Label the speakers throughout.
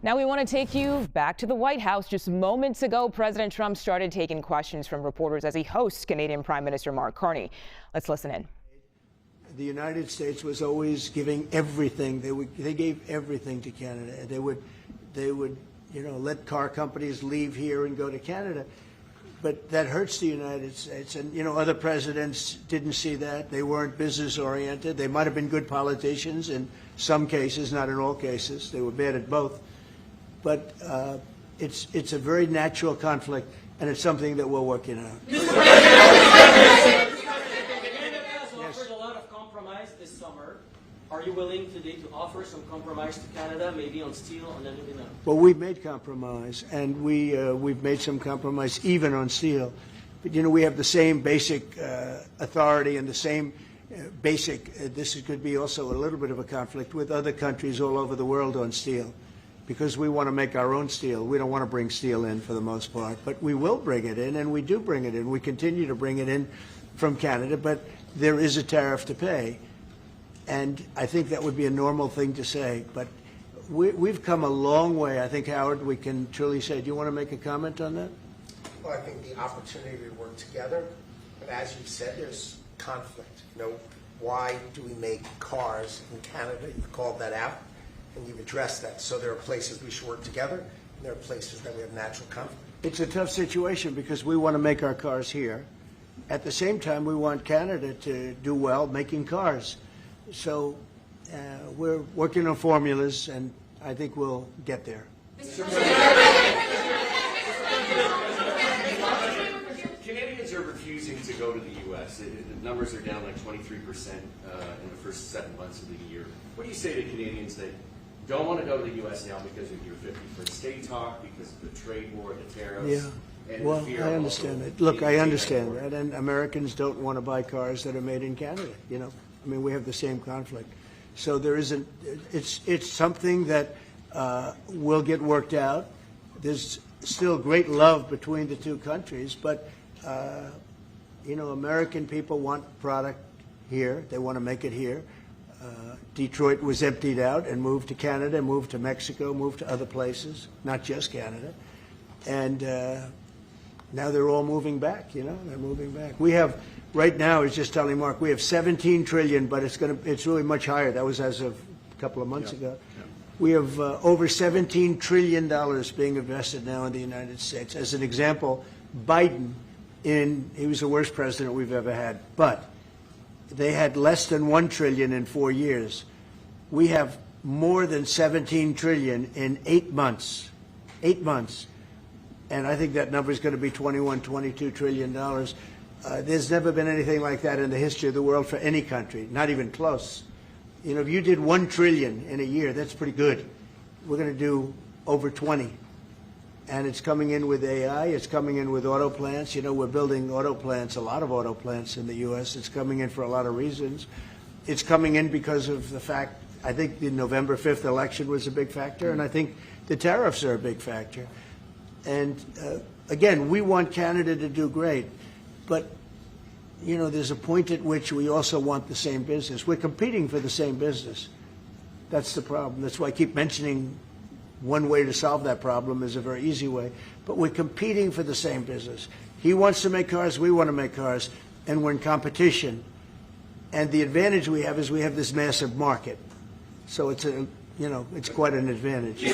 Speaker 1: Now we want to take you back to the White House. Just moments ago, President Trump started taking questions from reporters as he hosts Canadian Prime Minister Mark Carney. Let's listen in.
Speaker 2: The United States was always giving everything. They gave everything to Canada. They would, let car companies leave here and go to Canada. But that hurts the United States. And, other presidents didn't see that. They weren't business oriented. They might have been good politicians in some cases, not in all cases. They were bad at both. But it's a very natural conflict, and it's something that we're working on.
Speaker 3: Canada has offered a lot of compromise this summer. Are you willing today to offer some compromise to Canada, maybe on steel, on aluminum?
Speaker 2: Well, we've made compromise, and we've made some compromise even on steel. But, we have the same basic authority and the same basic, this could be also a little bit of a conflict with other countries all over the world on steel, because we want to make our own steel. We don't want to bring steel in for the most part, but we will bring it in, and we do bring it in. We continue to bring it in from Canada, but there is a tariff to pay. And I think that would be a normal thing to say, but we've come a long way. I think, Howard, we can truly say. Do you want to make a comment on that?
Speaker 4: Well, I think the opportunity to work together, but as you said, there's conflict. Why do we make cars in Canada? You've called that out, and you've addressed that. So there are places we should work together, and there are places that we have natural conflict.
Speaker 2: It's a tough situation because we want to make our cars here. At the same time, we want Canada to do well making cars. So we're working on formulas, and I think we'll get there.
Speaker 5: Canadians are refusing to go to the U.S. The numbers are down like 23% in the first 7 months of the year. What do you say to Canadians that don't want to go to the U.S. now because of your 50-foot state talk, because of the trade war, the tariffs?
Speaker 2: Yeah.
Speaker 5: And
Speaker 2: well,
Speaker 5: the fear
Speaker 2: I
Speaker 5: of
Speaker 2: understand
Speaker 5: also
Speaker 2: it. Look, I
Speaker 5: being
Speaker 2: understand that, and Americans don't want to buy cars that are made in Canada. I mean, we have the same conflict. So there isn't. It's something that will get worked out. There's still great love between the two countries, but American people want product here. They want to make it here. Detroit was emptied out and moved to Canada, moved to Mexico, moved to other places, not just Canada. And now they're all moving back. They're moving back. We have. Right now, I was just telling Mark, we have $17 trillion, but it's really much higher. That was as of a couple of months ago. Yeah. We have over $17 trillion being invested now in the United States. As an example, Biden, he was the worst president we've ever had, but they had less than $1 trillion in 4 years. We have more than $17 trillion in 8 months. 8 months. And I think that number is going to be $22 trillion. There's never been anything like that in the history of the world for any country, not even close. If you did $1 trillion in a year, that's pretty good. We're going to do over 20. And it's coming in with AI. It's coming in with auto plants. We're building auto plants, a lot of auto plants in the U.S. It's coming in for a lot of reasons. It's coming in because of the fact, I think the November 5th election was a big factor, and I think the tariffs are a big factor. And again, we want Canada to do great. But, there's a point at which we also want the same business. We're competing for the same business. That's the problem. That's why I keep mentioning one way to solve that problem is a very easy way. But we're competing for the same business. He wants to make cars, we want to make cars, and we're in competition. And the advantage we have is we have this massive market. So it's it's quite an advantage.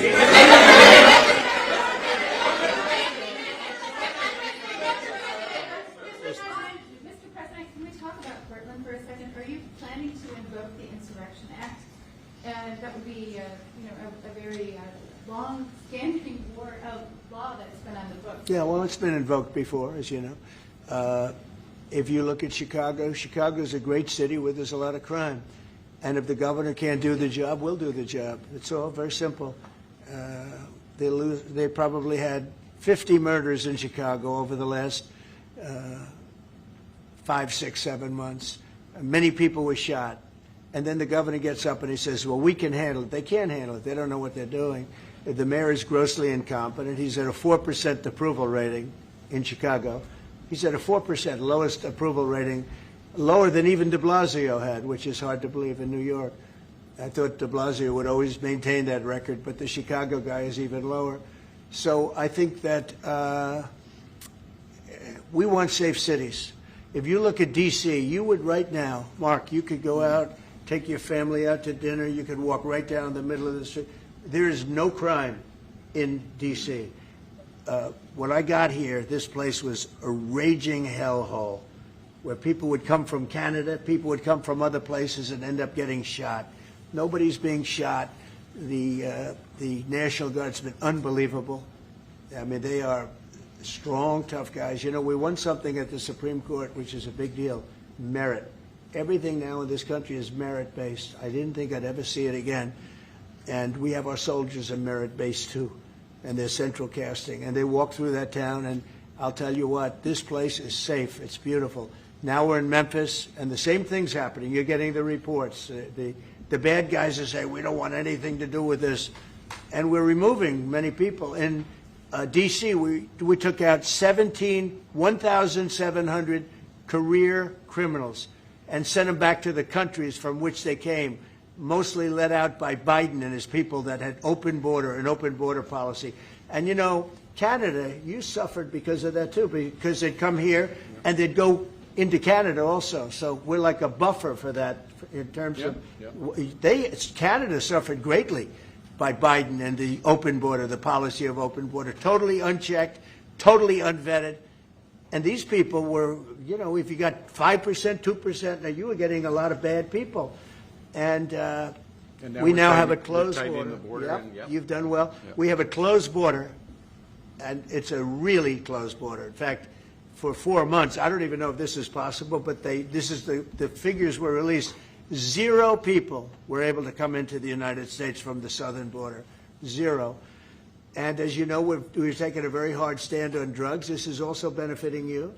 Speaker 6: That would be, a very long-standing law that's been on the books.
Speaker 2: Yeah, well, it's been invoked before, as you know. If you look at Chicago, Chicago's a great city where there's a lot of crime. And if the governor can't do the job, we'll do the job. It's all very simple. They probably had 50 murders in Chicago over the last 5, 6, 7 months. Many people were shot. And then the governor gets up and he says, well, we can handle it. They can't handle it. They don't know what they're doing. The mayor is grossly incompetent. He's at a 4% approval rating in Chicago. He's at a 4%, lowest approval rating, lower than even de Blasio had, which is hard to believe in New York. I thought de Blasio would always maintain that record, but the Chicago guy is even lower. So I think that we want safe cities. If you look at D.C., you would right now, Mark, you could go out, take your family out to dinner, you could walk right down the middle of the street. There is no crime in D.C. When I got here, this place was a raging hellhole where people would come from Canada, people would come from other places and end up getting shot. Nobody's being shot. The National Guard's been unbelievable. I mean, they are strong, tough guys. You know, we won something at the Supreme Court, which is a big deal, merit. Everything now in this country is merit-based. I didn't think I'd ever see it again. And we have our soldiers are merit-based, too, and they're central casting. And they walk through that town, and I'll tell you what, this place is safe. It's beautiful. Now we're in Memphis, and the same thing's happening. You're getting the reports. The bad guys are saying, we don't want anything to do with this. And we're removing many people. In D.C., we took out 1,700 career criminals and sent them back to the countries from which they came, mostly led out by Biden and his people that had an open border policy. And, you know, Canada, you suffered because of that, too, because they'd come here and they'd go into Canada also. So we're like a buffer for that in terms of Canada suffered greatly by Biden and the open border, the policy of open border, totally unchecked, totally unvetted. And these people were, you know, if you got 5%, 2%, now you were getting a lot of bad people. And we now have a closed border. You've done well. Yep. We have a closed border, and it's a really closed border. In fact, for 4 months, I don't even know if this is possible, but the figures were released. 0 people were able to come into the United States from the southern border. 0. And as you know, we've taken a very hard stand on drugs. This is also benefiting you.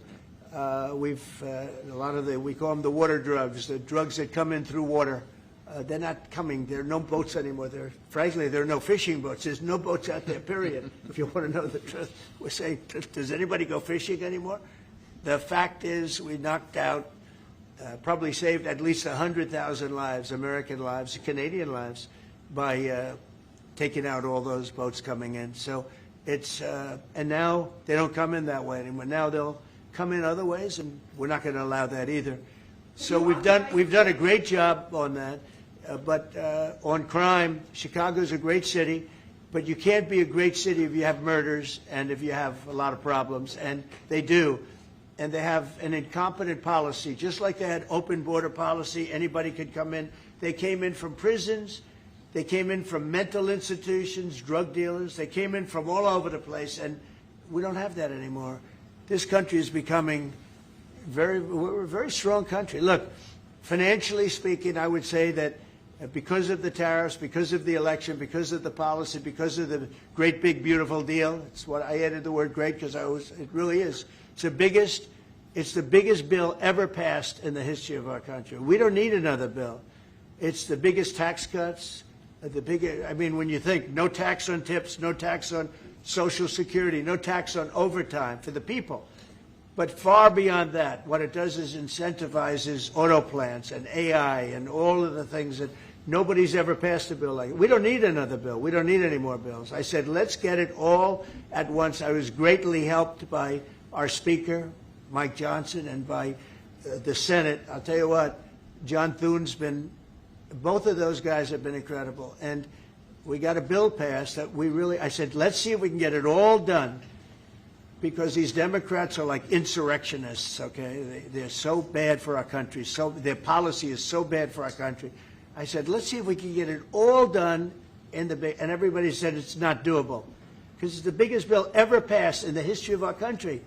Speaker 2: A lot of we call them the water drugs, the drugs that come in through water. They're not coming. There are no boats anymore. Frankly, there are no fishing boats. There's no boats out there, period. If you want to know the truth, we're saying, does anybody go fishing anymore? The fact is we knocked out, probably saved at least 100,000 lives, American lives, Canadian lives, by taking out all those boats coming in. So it's, and now they don't come in that way anymore. Now they'll come in other ways, and we're not going to allow that either. So we've done a great job on that. But on crime, Chicago's a great city, but you can't be a great city if you have murders and if you have a lot of problems, and they do. And they have an incompetent policy, just like they had open border policy. Anybody could come in. They came in from prisons. They came in from mental institutions, drug dealers. They came in from all over the place, and we don't have that anymore. This country is becoming we're a very strong country. Look, financially speaking, I would say that because of the tariffs, because of the election, because of the policy, because of the great, big, beautiful deal, it's what I added the word great because it really is. It's the biggest bill ever passed in the history of our country. We don't need another bill. It's the biggest tax cuts, I mean, when you think no tax on tips, no tax on Social Security, no tax on overtime for the people. But far beyond that, what it does is incentivizes auto plants and AI and all of the things that nobody's ever passed a bill like it. We don't need another bill. We don't need any more bills. I said, let's get it all at once. I was greatly helped by our Speaker, Mike Johnson, and by the Senate. I'll tell you what, John Thune's both of those guys have been incredible. And we got a bill passed that I said, let's see if we can get it all done. Because these Democrats are like insurrectionists, okay? They're so bad for our country. Their policy is so bad for our country. I said, let's see if we can get it all done and everybody said it's not doable. Because it's the biggest bill ever passed in the history of our country.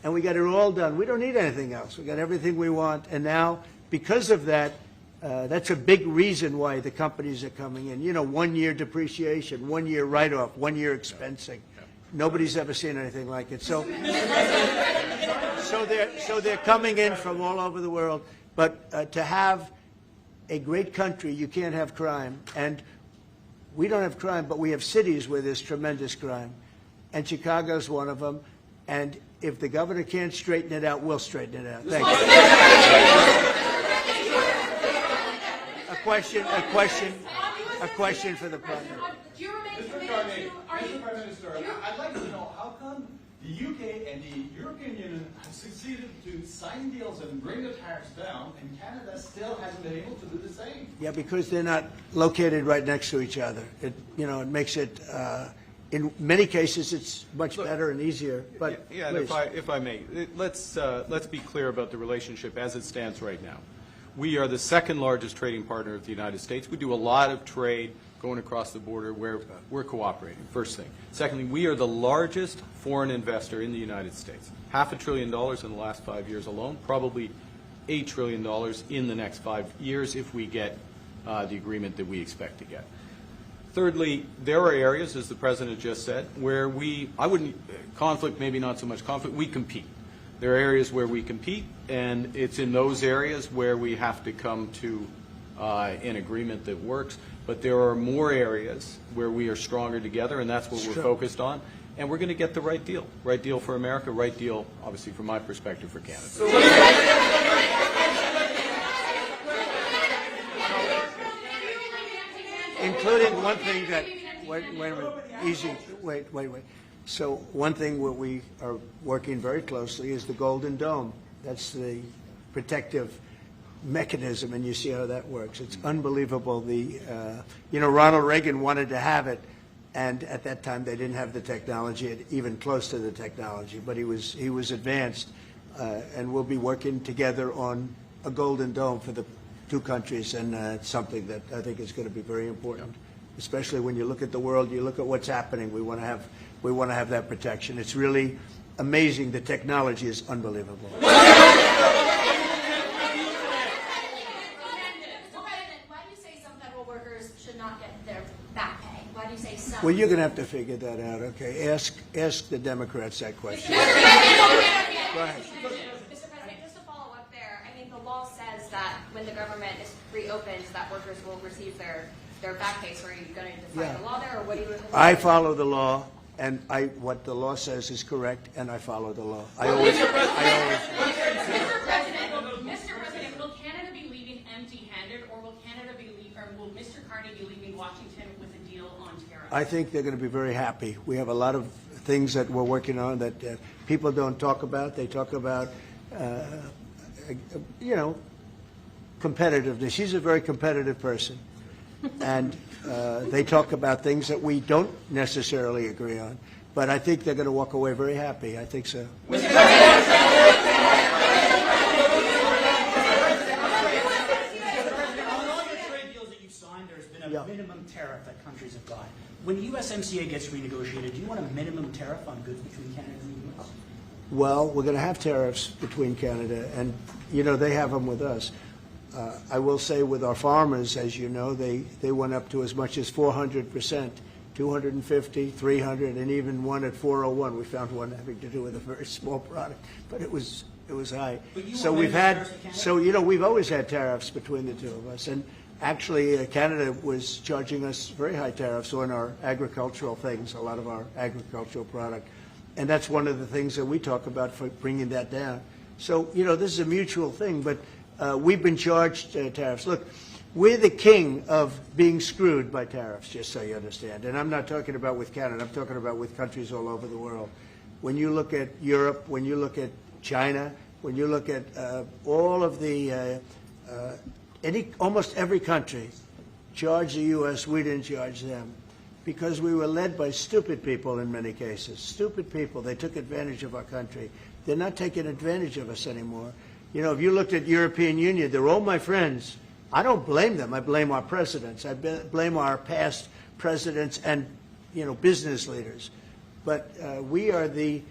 Speaker 2: And we got it all done. We don't need anything else. We got everything we want. And now, because of that, that's a big reason why the companies are coming in. You know, 1 year depreciation, 1 year write-off, 1 year expensing. Nobody's ever seen anything like it. So they're coming in from all over the world. But to have a great country, you can't have crime. And we don't have crime, but we have cities where there's tremendous crime. And Chicago's one of them. And if the governor can't straighten it out, we'll straighten it out. Thank you. A question. a question for the Prime Minister.
Speaker 6: Do you remain
Speaker 7: Mr.
Speaker 6: committed
Speaker 7: Carney,
Speaker 6: to,
Speaker 7: Mr. Prime Minister, I'd like to know how come the UK and the European Union have succeeded to sign deals and bring the tariffs down, and Canada still hasn't been able to do the same?
Speaker 2: Yeah, because they're not located right next to each other. It makes it, in many cases, it's much better and easier. But
Speaker 8: yeah, and if I may, let's be clear about the relationship as it stands right now. We are the second largest trading partner of the United States. We do a lot of trade going across the border where we're cooperating, first thing. Secondly, we are the largest foreign investor in the United States. $500 billion in the last 5 years alone, probably $8 trillion in the next 5 years if we get the agreement that we expect to get. Thirdly, there are areas, as the President just said, where conflict, maybe not so much conflict, we compete. There are areas where we compete, and it's in those areas where we have to come to an agreement that works. But there are more areas where we are stronger together, and that's what we're focused on. And we're going to get the right deal for America, right deal, obviously, from my perspective, for Canada.
Speaker 2: including one thing that, wait a minute, easy, wait. So one thing where we are working very closely is the Golden Dome. That's the protective mechanism, and you see how that works. It's unbelievable. Ronald Reagan wanted to have it, and at that time they didn't have the technology, even close to the technology, but he was advanced, and we'll be working together on a Golden Dome for the two countries, and it's something that I think is going to be very important, especially when you look at the world, you look at what's happening. We want to have that protection. It's really amazing. The technology is unbelievable. Well, you're going to have to figure that out, okay? Ask the Democrats that question. Go ahead.
Speaker 9: Mr. President, just to follow up there, I mean, the law says that when the government is reopened, that workers will receive their back pay. So are you going to define the law there, or what do you?
Speaker 2: I follow the law, and what the law says is correct, and I follow the law. I always.
Speaker 10: Mr. President, will Canada be leaving empty-handed, or will will Mr. Carney be leaving Washington with a deal on tariffs?
Speaker 2: I think they're going to be very happy. We have a lot of things that we're working on that people don't talk about. They talk about, competitiveness. She's a very competitive person, and they talk about things that we don't necessarily agree on. But I think they're going to walk away very happy. I think so.
Speaker 11: A minimum tariff that countries have got. When USMCA gets renegotiated, do you want a minimum tariff on goods between Canada and the U.S.?
Speaker 2: Well, we're going to have tariffs between Canada, and, they have them with us. I will say with our farmers, as you know, they went up to as much as 400%, 250, 300, and even one at 401. We found one having to do with a very small product, but it was high. So we've always had tariffs between the two of us, and actually, Canada was charging us very high tariffs on our agricultural things, a lot of our agricultural product. And that's one of the things that we talk about for bringing that down. So, this is a mutual thing, but we've been charged tariffs. Look, we're the king of being screwed by tariffs, just so you understand. And I'm not talking about with Canada. I'm talking about with countries all over the world. When you look at Europe, when you look at China, when you look at all of the almost every country charged the U.S., we didn't charge them because we were led by stupid people in many cases. Stupid people. They took advantage of our country. They're not taking advantage of us anymore. If you looked at European Union, they're all my friends. I don't blame them. I blame our presidents. I blame our past presidents and, business leaders. But we are the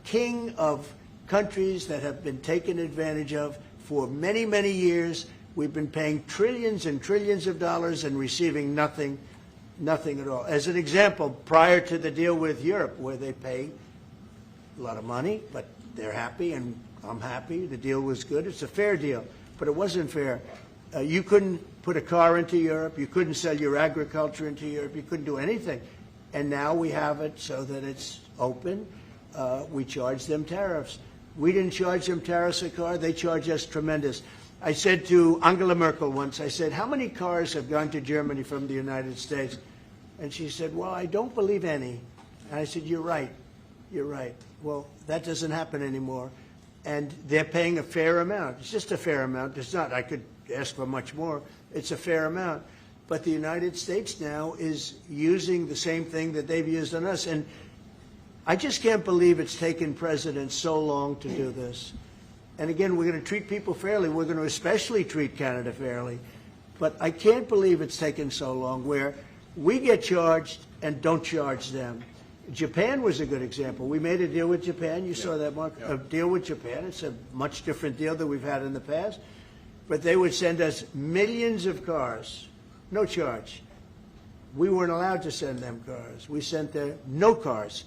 Speaker 2: king of countries that have been taken advantage of. For many, many years, we've been paying trillions and trillions of dollars and receiving nothing at all. As an example, prior to the deal with Europe, where they pay a lot of money, but they're happy and I'm happy. The deal was good. It's a fair deal, but it wasn't fair. You couldn't put a car into Europe. You couldn't sell your agriculture into Europe. You couldn't do anything. And now we have it so that it's open. We charge them tariffs. We didn't charge them tariffs a car. They charge us tremendous. I said to Angela Merkel once, I said, how many cars have gone to Germany from the United States? And she said, well, I don't believe any. And I said, you're right. You're right. Well, that doesn't happen anymore. And they're paying a fair amount. It's just a fair amount. It's not, I could ask for much more. It's a fair amount. But the United States now is using the same thing that they've used on us. And I just can't believe it's taken presidents so long to do this. And again, we're going to treat people fairly. We're going to especially treat Canada fairly. But I can't believe it's taken so long where we get charged and don't charge them. Japan was a good example. We made a deal with Japan. You saw that, Mark? A deal with Japan. It's a much different deal than we've had in the past. But they would send us millions of cars, no charge. We weren't allowed to send them cars. We sent them no cars.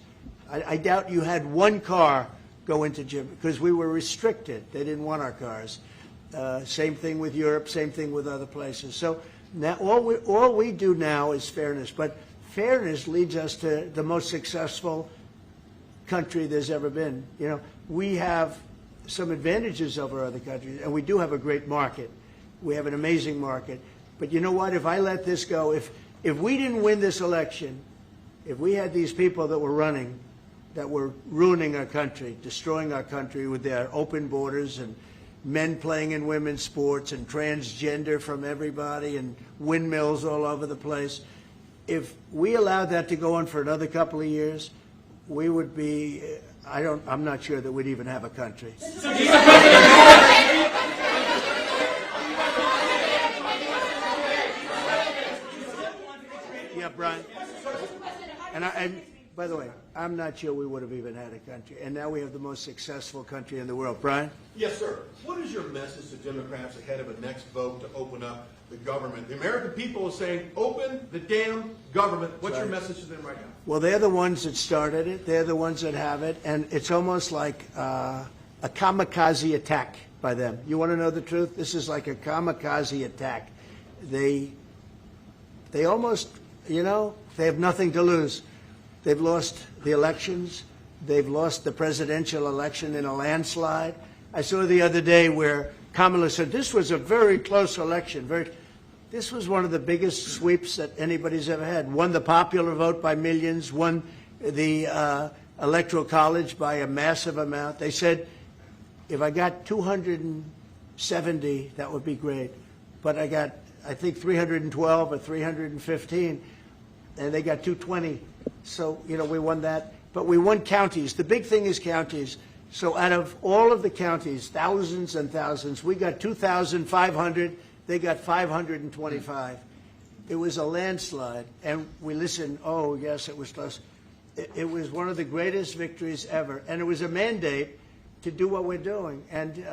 Speaker 2: I doubt you had one car go into Japan because we were restricted. They didn't want our cars. Same thing with Europe, same thing with other places. So now all we do now is fairness. But fairness leads us to the most successful country there's ever been. You know, we have some advantages over other countries, and we do have a great market. We have an amazing market. But you know what? If I let this go, if we didn't win this election, if we had these people that were running, that were ruining our country, destroying our country with their open borders and men playing in women's sports and transgender from everybody and windmills all over the place, if we allowed that to go on for another couple of years, we would be, I'm not sure that we'd even have a country. Yeah, Brian. And by the way, I'm not sure we would have even had a country. And now we have the most successful country in the world. Brian?
Speaker 12: Yes, sir. What is your message to Democrats ahead of a next vote to open up the government? The American people are saying, open the damn government. What's your message to them right now?
Speaker 2: Well, they're the ones that started it. They're the ones that have it. And it's almost like a kamikaze attack by them. You want to know the truth? This is like a kamikaze attack. They almost, you know, they have nothing to lose. They've lost the elections. They've lost the presidential election in a landslide. I saw the other day where Kamala said, this was a very close election. This was one of the biggest sweeps that anybody's ever had. Won the popular vote by millions, won the Electoral College by a massive amount. They said, if I got 270, that would be great. But I got, I think, 312 or 315, and they got 220. So, you know, we won that. But we won counties. The big thing is counties. So out of all of the counties, thousands and thousands, we got 2,500. They got 525. It was a landslide. And we listened, oh, yes, it was close. It was one of the greatest victories ever. And it was a mandate to do what we're doing. And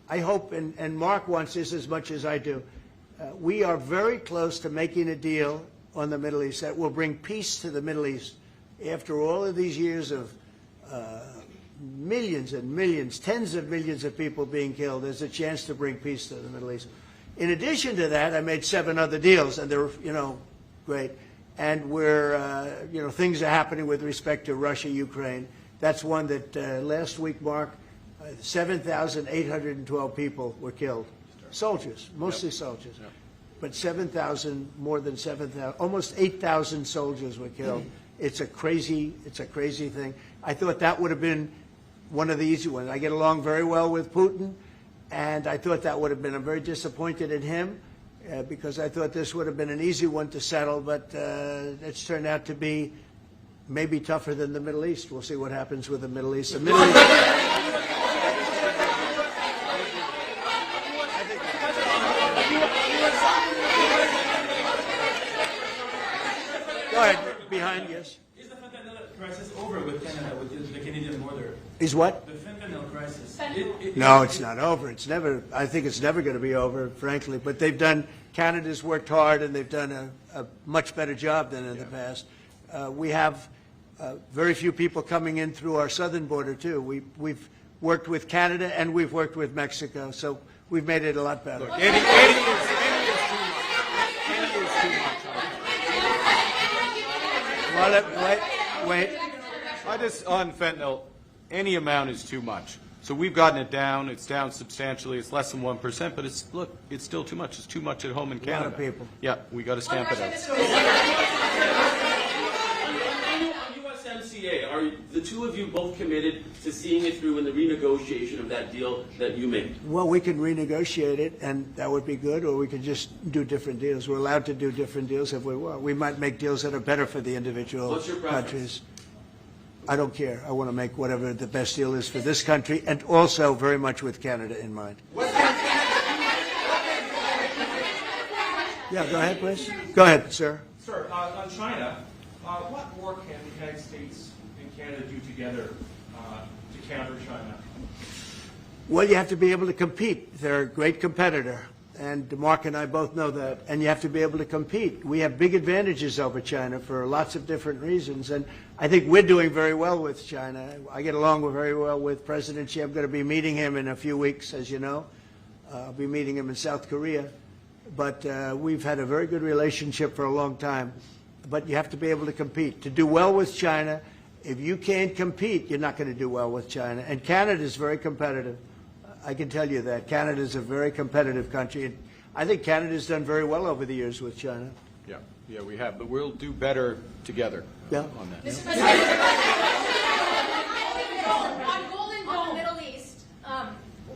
Speaker 2: I hope, and Mark wants this as much as I do, we are very close to making a deal on the Middle East that will bring peace to the Middle East. After all of these years of millions and millions, tens of millions of people being killed, there's a chance to bring peace to the Middle East. In addition to that, I made 7 other deals, and they're, you know, great. And we're, you know, things are happening with respect to Russia, Ukraine. That's one that last week, Mark, 7,812 people were killed. Soldiers, mostly soldiers. Yep. But 7,000, more than 7,000, almost 8,000 soldiers were killed. It's a crazy thing. I thought that would have been one of the easy ones. I get along very well with Putin, and I thought that would have been, I'm very disappointed in him because I thought this would have been an easy one to settle, but it's turned out to be maybe tougher than the Middle East. We'll see what happens with the Middle East. The Middle East. Go ahead, behind, yes.
Speaker 13: Is the fentanyl crisis over with Canada, with the Canadian border?
Speaker 2: Is what?
Speaker 13: The fentanyl crisis.
Speaker 2: No, it's not over. It's never, I think it's never going to be over, frankly. But they've done, Canada's worked hard, and they've done a much better job than in the past. We have very few people coming in through our southern border, too. We've worked with Canada, and we've worked with Mexico, so we've made it a lot better.
Speaker 8: Look, 80 is too much.
Speaker 2: Well, wait.
Speaker 8: I just, on fentanyl, any amount is too much. So we've gotten it down. It's down substantially. It's less than 1%, but it's still too much. It's too much at home in Canada.
Speaker 2: A lot of people.
Speaker 8: Yeah, we got to stamp it out.
Speaker 3: On USMCA, are the two of you both committed to seeing it through in the renegotiation of that deal that you made?
Speaker 2: Well, we can renegotiate it, and that would be good, or we could just do different deals. We're allowed to do different deals if we want. We might make deals that are better for the individual
Speaker 3: What's your preference?
Speaker 2: countries. I don't care. I want to make whatever the best deal is for this country, and also very much with Canada in mind. Yeah, go ahead, please. Go ahead, sir.
Speaker 13: Sir, on China, what more can the United States and Canada do together to counter China?
Speaker 2: Well, you have to be able to compete. They're a great competitor, and Mark and I both know that, and you have to be able to compete. We have big advantages over China for lots of different reasons, and I think we're doing very well with China. I get along very well with President Xi. I'm going to be meeting him in a few weeks, as you know. I'll be meeting him in South Korea. But we've had a very good relationship for a long time. But you have to be able to compete. To do well with China, if you can't compete, you're not going to do well with China. And Canada is very competitive. I can tell you that. Canada is a very competitive country. And I think Canada's done very well over the years with China.
Speaker 8: Yeah, we have. But we'll do better together on that.
Speaker 9: Mr. President, on Golden Dome, Middle East,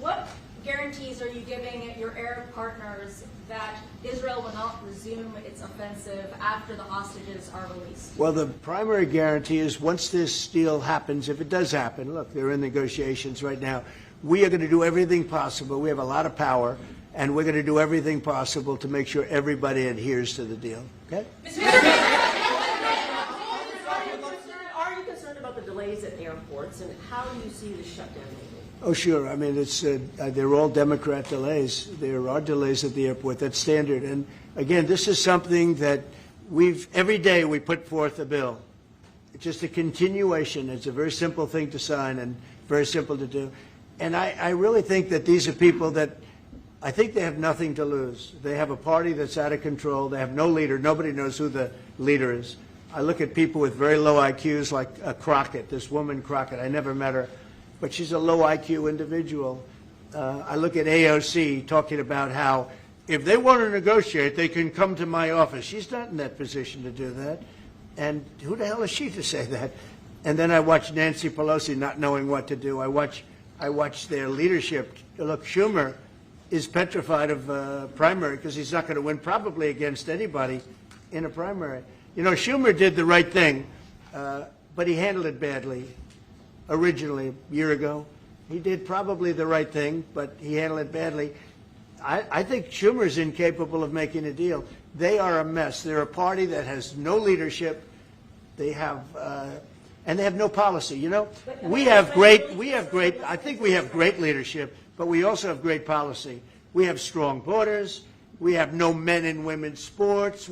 Speaker 9: what guarantees are you giving your Arab partners that Israel will not resume its offensive after the hostages are released?
Speaker 2: Well, the primary guarantee is once this deal happens, if it does happen, look, they're in negotiations right now, we are going to do everything possible. We have a lot of power, and we're going to do everything possible to make sure everybody adheres to the deal. Okay?
Speaker 14: Are you concerned about the delays at airports, and how do you see the shutdown moving?
Speaker 2: Oh, sure. I mean, it's they're all Democrat delays. There are delays at the airport. That's standard. And again, this is something that every day we put forth a bill. It's just a continuation. It's a very simple thing to sign and very simple to do. And I really think that these are people that I think they have nothing to lose. They have a party that's out of control. They have no leader. Nobody knows who the leader is. I look at people with very low IQs like Crockett, this woman Crockett. I never met her, but she's a low IQ individual. I look at AOC talking about how if they want to negotiate, they can come to my office. She's not in that position to do that. And who the hell is she to say that? And then I watch Nancy Pelosi not knowing what to do. I watch their leadership. Look, Schumer is petrified of primary because he's not going to win probably against anybody in a primary. You know, Schumer did the right thing, but he handled it badly. Originally, a year ago, he did probably the right thing, but he handled it badly. I think Schumer's incapable of making a deal. They are a mess. They're a party that has no leadership. They have, and they have no policy. You know, I think we have great leadership, but we also have great policy. We have strong borders. We have no men and women's sports.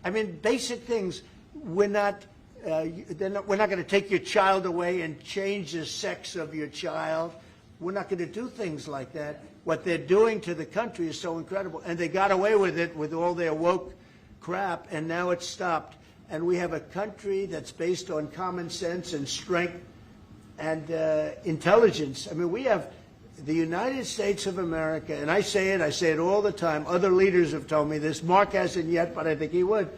Speaker 2: I mean, basic things. We're not going to take your child away and change the sex of your child. We're not going to do things like that. What they're doing to the country is so incredible. And they got away with it with all their woke crap, and now it's stopped. And we have a country that's based on common sense and strength and intelligence. I mean, we have the United States of America, and I say it all the time. Other leaders have told me this. Mark hasn't yet, but I think he would.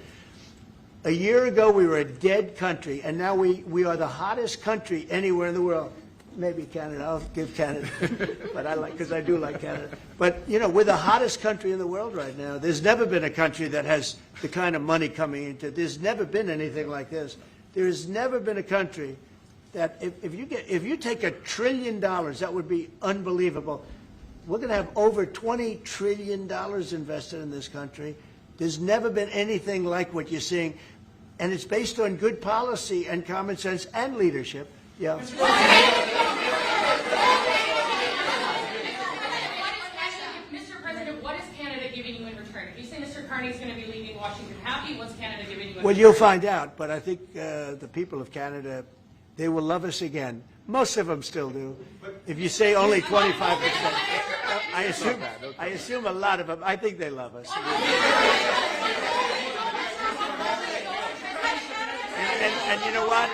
Speaker 2: A year ago, we were a dead country, and now we are the hottest country anywhere in the world. Maybe Canada. I'll give Canada, but because I do like Canada. But you know, we're the hottest country in the world right now. There's never been a country that has the kind of money coming into it. There's never been anything like this. There has never been a country that if you take $1 trillion, that would be unbelievable. We're going to have over $20 trillion invested in this country. There's never been anything like what you're seeing, and it's based on good policy and common sense and leadership. Yeah.
Speaker 10: Mr. President, what is Canada giving you in return? If you say Mr. Carney is going to be leaving Washington happy, what's Canada giving you in return?
Speaker 2: Well, you'll find out, but I think the people of Canada, they will love us again. Most of them still do. If you say only 25%, I assume a lot of them, I think they love us. And you know what?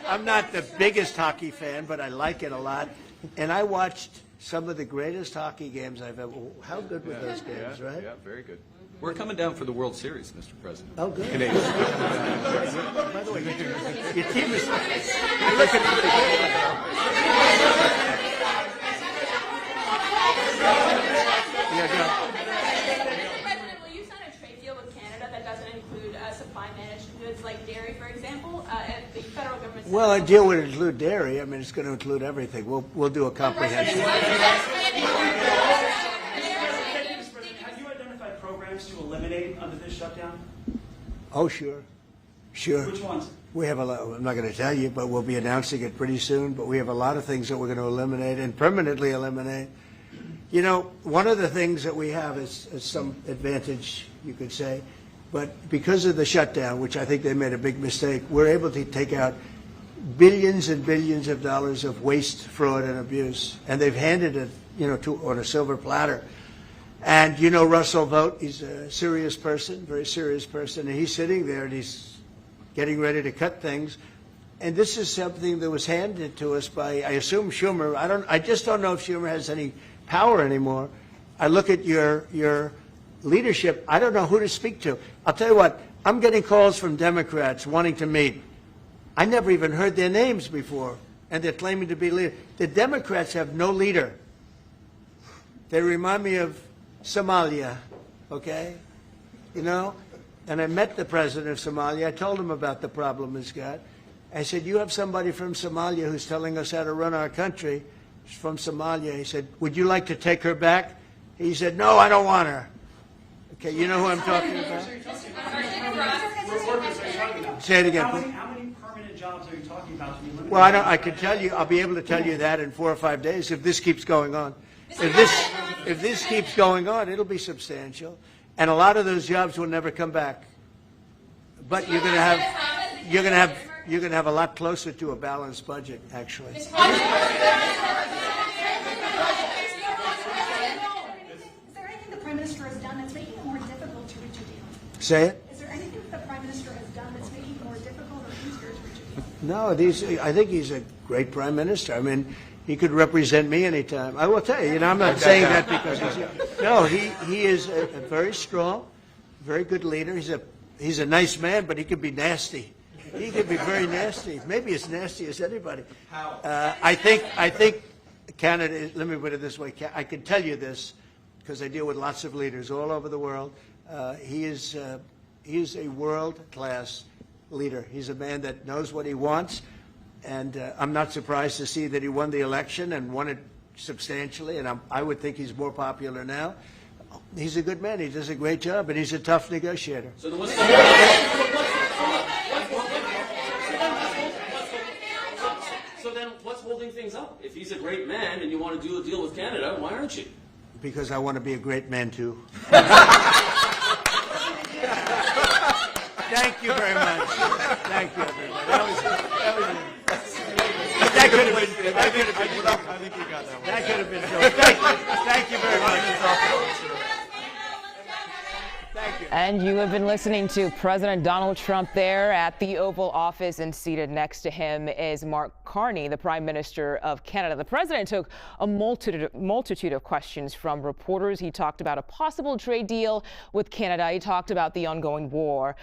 Speaker 2: I'm not the biggest hockey fan, but I like it a lot. and I watched some of the greatest hockey games I've ever. How good were those games, right?
Speaker 8: Yeah, very good. We're coming down for the World Series, Mr. President.
Speaker 2: Oh, good.
Speaker 8: Canadians.
Speaker 2: By the way, your team is. You're looking at the
Speaker 9: President, will you sign a trade deal with Canada that doesn't include supply managed goods like dairy, for example? If the federal government.
Speaker 2: Well, a deal would include dairy. I mean, it's going to include everything. We'll do a comprehensive.
Speaker 11: Have you identified programs to eliminate under this shutdown?
Speaker 2: Oh, sure.
Speaker 11: Which ones?
Speaker 2: We have a lot. I'm not going to tell you, but we'll be announcing it pretty soon. But we have a lot of things that we're going to eliminate and permanently eliminate. You know, one of the things that we have is some advantage, you could say, but because of the shutdown, which I think they made a big mistake, we're able to take out billions and billions of dollars of waste, fraud, and abuse, and they've handed it, on a silver platter. And you know Russell Vogt, he's a serious person, very serious person, and he's sitting there and he's getting ready to cut things. And this is something that was handed to us by, I assume, Schumer. I just don't know if Schumer has any power anymore. I look at your leadership. I don't know who to speak to. I'll tell you what. I'm getting calls from Democrats wanting to meet. I never even heard their names before, and they're claiming to be leaders. The Democrats have no leader. They remind me of Somalia, okay? And I met the president of Somalia. I told him about the problem he's got. I said, you have somebody from Somalia who's telling us how to run our country. She's from Somalia. He said, would you like to take her back? He said, no, I don't want her. Okay, you know who I'm talking about? Say it again.
Speaker 11: How many permanent jobs are you talking about to be eliminated?
Speaker 2: Well, I can tell you, I'll be able to tell you that in 4 or 5 days if this keeps going on. If this keeps going on, it'll be substantial. And a lot of those jobs will never come back. But you're going to have a lot closer to a balanced budget, actually.
Speaker 6: Is there anything the Prime Minister has done that's making it more difficult to reach a deal?
Speaker 2: Say it?
Speaker 6: Is there anything that the Prime Minister has done that's making it more difficult or easier to reach a deal?
Speaker 2: No, I think he's a great Prime Minister. I mean, he could represent me anytime. I will tell you, I'm not saying that because he is a very strong, very good leader. He's a nice man, but he could be nasty. He could be very nasty, maybe as nasty as anybody. I think Canada, let me put it this way, I can tell you this because I deal with lots of leaders all over the world. He is a world-class leader. He's a man that knows what he wants, and I'm not surprised to see that he won the election and won it substantially, and I would think he's more popular now. He's a good man. He does a great job, and he's a tough negotiator.
Speaker 3: So then what's holding things up? If he's a great man and you want to do a deal with Canada, why aren't you?
Speaker 2: Because I want to be a great man, too. Thank you very much. Thank you, everybody. That could have been. I think we got that one. That could have been. Thank you very much. Thank you.
Speaker 1: And you have been listening to President Donald Trump there at the Oval Office, and seated next to him is Mark Carney, the Prime Minister of Canada. The president took a multitude of questions from reporters. He talked about a possible trade deal with Canada. He talked about the ongoing war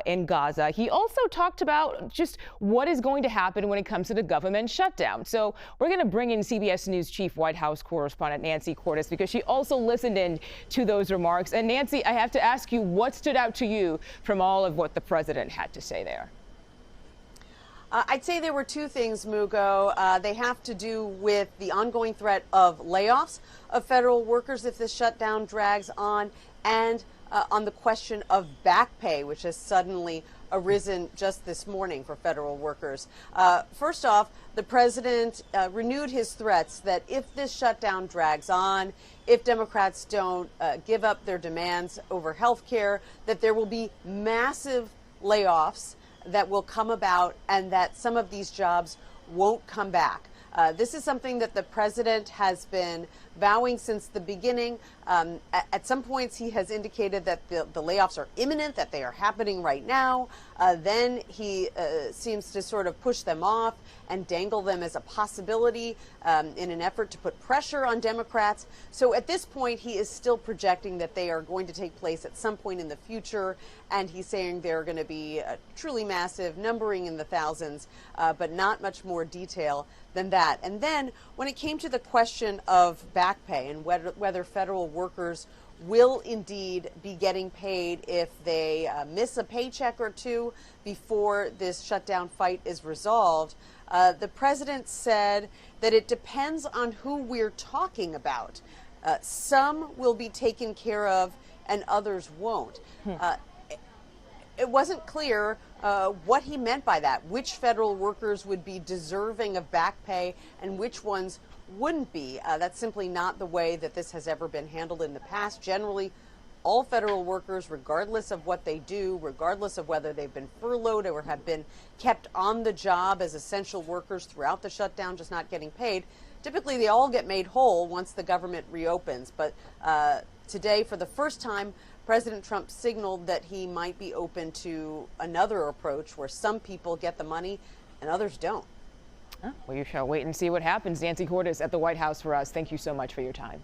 Speaker 1: in Gaza. He also talked about just what is going to happen when it comes to the government shutdown. So we're going to bring in CBS News Chief White House correspondent Nancy Cordes because she also listened in to those remarks. And Nancy, I have to ask you, what stood out to you from all of what the president had to say there?
Speaker 15: I'd say there were two things, Mugo. They have to do with the ongoing threat of layoffs of federal workers if this shutdown drags on, and on the question of back pay, which has suddenly arisen just this morning for federal workers. First off, the president renewed his threats that if this shutdown drags on, if Democrats don't give up their demands over health care, that there will be massive layoffs that will come about and that some of these jobs won't come back. This is something that the president has been vowing since the beginning. At some points, he has indicated that the layoffs are imminent, that they are happening right now. Then he seems to sort of push them off and dangle them as a possibility in an effort to put pressure on Democrats. So at this point, he is still projecting that they are going to take place at some point in the future. And he's saying they're going to be truly massive, numbering in the thousands, but not much more detail than that. And then when it came to the question of back pay and whether federal workers will indeed be getting paid if they miss a paycheck or two before this shutdown fight is resolved, the president said that it depends on who we're talking about. Some will be taken care of and others won't. It wasn't clear what he meant by that, which federal workers would be deserving of back pay and which ones wouldn't be. That's simply not the way that this has ever been handled in the past. Generally, all federal workers, regardless of what they do, regardless of whether they've been furloughed or have been kept on the job as essential workers throughout the shutdown, just not getting paid, typically they all get made whole once the government reopens. But today, for the first time, President Trump signaled that he might be open to another approach where some people get the money and others don't.
Speaker 1: Well, you shall wait and see what happens. Nancy Cordes at the White House for us. Thank you so much for your time.